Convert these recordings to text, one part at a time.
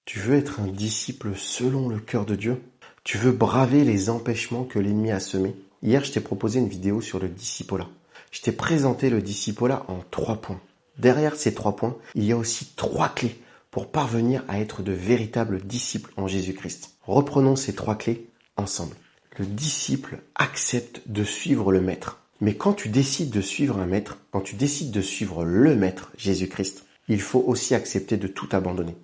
Tu veux être un disciple selon le cœur de Dieu? Tu veux braver les empêchements que l'ennemi a semés? Hier, je t'ai proposé une vidéo sur le discipolat. Je t'ai présenté le discipolat en 3 points. Derrière ces 3 points, il y a aussi 3 clés pour parvenir à être de véritables disciples en Jésus-Christ. Reprenons ces 3 clés ensemble. Le disciple accepte de suivre le maître. Mais quand tu décides de suivre un maître, quand tu décides de suivre le maître, Jésus-Christ, il faut aussi accepter de tout abandonner,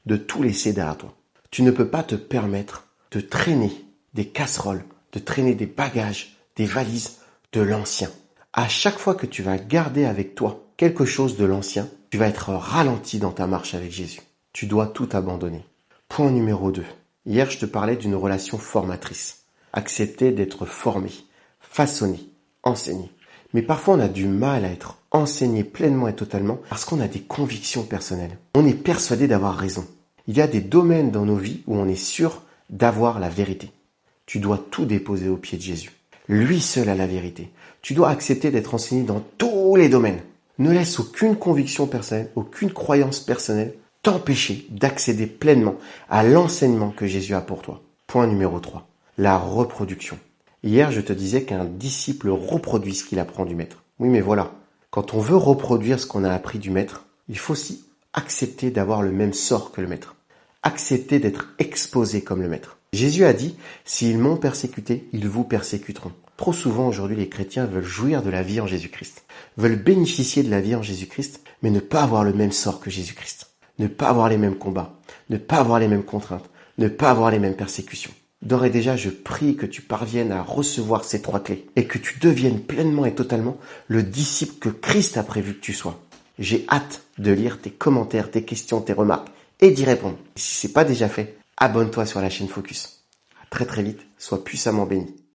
de tout laisser derrière toi. Tu ne peux pas te permettre de traîner des casseroles, de traîner des bagages, des valises de l'ancien. À chaque fois que tu vas garder avec toi quelque chose de l'ancien, tu vas être ralenti dans ta marche avec Jésus. Tu dois tout abandonner. Point numéro 2. Hier, je te parlais d'une relation formatrice. Accepter d'être formé, façonné, enseigné. Mais parfois, on a du mal à être enseigné pleinement et totalement parce qu'on a des convictions personnelles. On est persuadé d'avoir raison. Il y a des domaines dans nos vies où on est sûr d'avoir la vérité. Tu dois tout déposer aux pieds de Jésus. Lui seul a la vérité. Tu dois accepter d'être enseigné dans tous les domaines. Ne laisse aucune conviction personnelle, aucune croyance personnelle t'empêcher d'accéder pleinement à l'enseignement que Jésus a pour toi. Point numéro 3. La reproduction. Hier, je te disais qu'un disciple reproduit ce qu'il apprend du maître. Oui, mais voilà. Quand on veut reproduire ce qu'on a appris du maître, il faut aussi accepter d'avoir le même sort que le maître. Accepter d'être exposé comme le maître. Jésus a dit, s'ils m'ont persécuté, ils vous persécuteront. Trop souvent aujourd'hui, les chrétiens veulent jouir de la vie en Jésus-Christ, veulent bénéficier de la vie en Jésus-Christ, mais ne pas avoir le même sort que Jésus-Christ, ne pas avoir les mêmes combats, ne pas avoir les mêmes contraintes, ne pas avoir les mêmes persécutions. D'ores et déjà, je prie que tu parviennes à recevoir ces 3 clés et que tu deviennes pleinement et totalement le disciple que Christ a prévu que tu sois. J'ai hâte de lire tes commentaires, tes questions, tes remarques et d'y répondre. Et si ce n'est pas déjà fait, abonne-toi sur la chaîne Focus. À très très vite, sois puissamment béni.